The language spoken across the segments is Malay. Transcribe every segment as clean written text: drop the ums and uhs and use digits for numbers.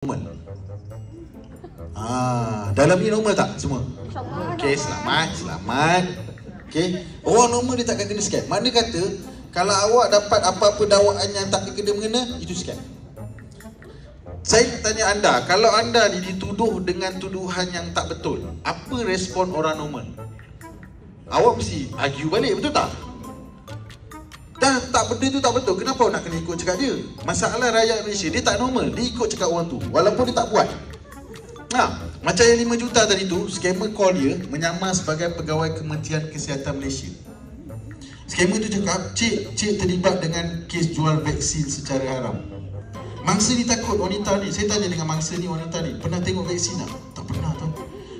normal. Dalam ni normal tak semua? Okey, selamat. Okey, orang normal dia takkan kena scam. Mana kata kalau awak dapat apa-apa dakwaan yang tak kena-mengena, itu scam. Saya tanya anda, kalau anda dituduh dengan tuduhan yang tak betul, apa respon orang normal? Awak mesti argue balik, betul tak? Dah tak, benda tu tak betul, kenapa awak nak kena ikut cakap dia? Masalah rakyat Malaysia, dia tak normal, dia ikut cakap orang tu walaupun dia tak buat. Macam yang 5 juta tadi tu, scammer call dia menyamar sebagai pegawai Kementerian Kesihatan Malaysia. Scammer tu cakap, cik terlibat dengan kes jual vaksin secara haram. Mangsa ni takut wanita ni. Saya tanya dengan mangsa ni, wanita ni, pernah tengok vaksin tak? Tak pernah tau.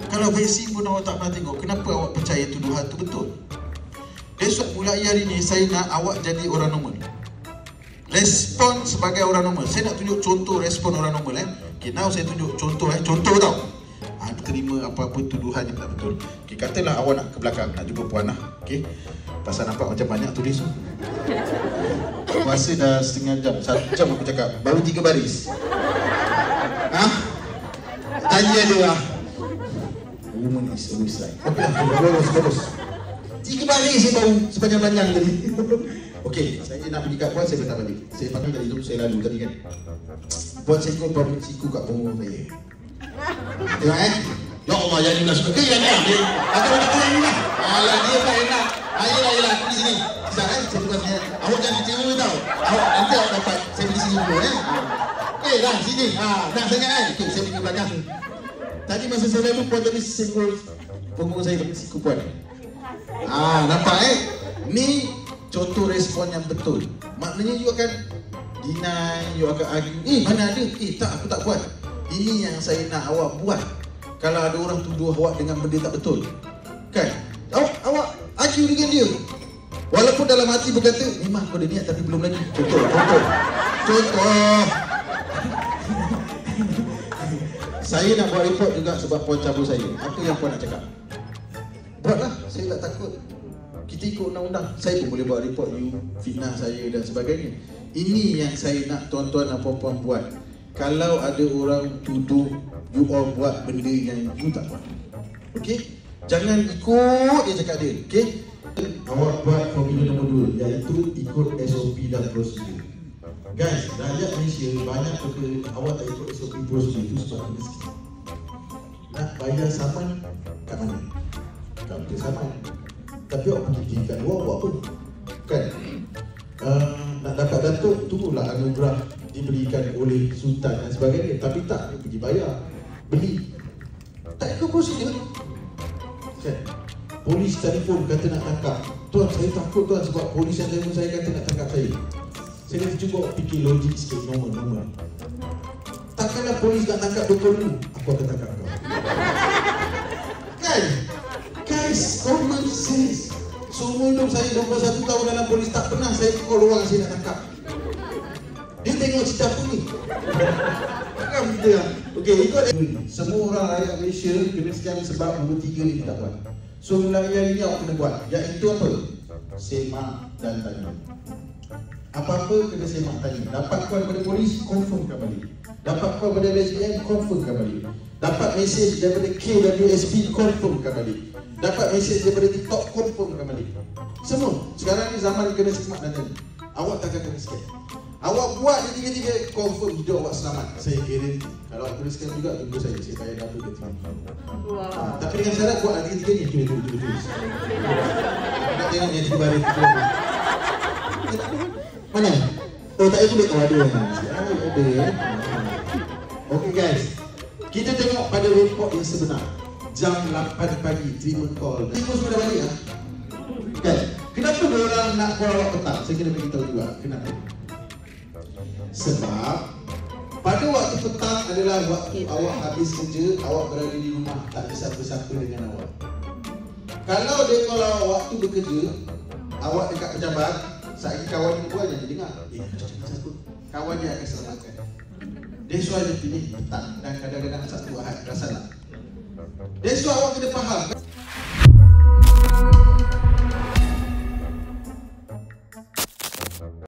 Kalau vaksin pun awak tak pernah tengok, kenapa awak percaya tuduhan tu betul? That's why mulai hari ni saya nak awak jadi orang normal. Respon sebagai orang normal. Saya nak tunjuk contoh respon orang normal. Okay, now saya tunjuk contoh. Contoh tau. Terima apa-apa tuduhan yang tak betul. Okay, katalah awak nak ke belakang, nak jumpa puan lah. Okay, pasal nampak macam banyak tulis tu. Puasa dah setengah jam, 1 jam aku cakap, baru 3 baris. Tanya dia lah. Woman is always right. Bagus. 3 baris saya baru sepanjang-panjang tadi. Okey, saya nak pergi kat puan, saya datang balik. Saya pakai tadi tu, saya lalu tadi kan. Puan siku kat punggung saya. Tengok ya Allah, yang ni nak suka ke yang ni? Agak nak kena ni lah. Alah, dia tak enak. Ayolah, aku di sini. Sekejap saya tukar sini. Awak jangan kecewa tau. Nanti awak dapat, saya pergi sini dulu dah, sini. Nak sangat kan? Okey, saya pergi belakang. Tadi masa saya lalu, puan tadi senggol punggung saya pakai siku puan. Nampak ni contoh respon yang betul. Maknanya you akan deny, you akan argue. Mana ada? Tak, aku tak buat. Ini yang saya nak awak buat. Kalau ada orang tuduh awak dengan benda tak betul, kan? Awak argue dengan dia. Walaupun dalam hati berkata, memang kau ada niat tapi belum lagi. Contoh. Saya nak buat report juga sebab puan cabut saya. Apa yang puan nak cakap? Buatlah, saya tak takut. Kita ikut undang-undang. Saya pun boleh buat report you fitnah saya dan sebagainya. Ini yang saya nak tuan-tuan dan puan-puan buat. Kalau ada orang tuduh you all buat benda yang you tak buat, okey? Jangan ikut dia cakap dia, okey? Awak buat formula nombor 2, iaitu ikut SOP dan prosedur. Guys, rakyat Malaysia banyak perkara awak tak ikut SOP prosedur itu sebab miskin. Nak bayar saman kat mana? Kaunter saman. Tapi awak pergi kat luar buat apa? Kan? Nak dapat datuk, tunggulah anugerah diberikan oleh sultan dan sebagainya. Tapi tak, dia pergi bayar, beli. Tak ikut prosedur. Kan? Polis telefon kata nak tangkap. Tuan, saya takut tuan sebab polis yang telefon saya kata nak tangkap saya. Saya kata cuba fikir logik sikit, normal. Takkanlah polis nak tangkap doktor dulu, aku akan tangkap kau. Kan? Guys, common sense. Semua hidup saya 21 tahun dalam polis, tak pernah saya call orang saya nak tangkap. Dia tengok cerita aku ni. Takkan kita lah. Okey, ikut semua orang rakyat Malaysia kena scam sebab nombor 3 ni tak buat. So mulai hari ni awak kena buat. Iaitu apa? Semak dan tanya. Apa-apa kena semak tanya. Dapat call daripada polis, confirmkan balik. Dapat call daripada SPM, confirmkan balik. Dapat mesej daripada KWSP, confirmkan balik. Dapat mesej daripada TikTok, confirmkan balik. Semua. Sekarang ni zaman kena semak dan tanya. Awak takkan kena scam. Awak buat je tiga-tiga, confirm hidup awak selamat. Saya guarantee. Kalau awak kena scam juga, tunggu saya bayar double ke 3. Tapi dengan syarat buat tiga-tiga ni. Tulis. Nak tengok yang 3 baris. Mana? Tak ada tulis. Ada. Okay guys, kita tengok pada report yang sebenar. Jam 8 pagi, terima call. Tengok sudah balik lah. Kan? Kenapa orang nak call awak petang? Saya kena beritahu juga. Kenapa? Sebab pada waktu petang adalah waktu awak habis kerja, awak berada di rumah, tak ada siapa-siapa dengan awak. Kalau dia kalau waktu bekerja, awak dekat pejabat, saat kawan dia buat jangan dengar. Kawan dia akan selamatkan. That's why dia pilih petang dan kadang-kadang Sabtu Ahad rasa nak. That's why awak kena faham.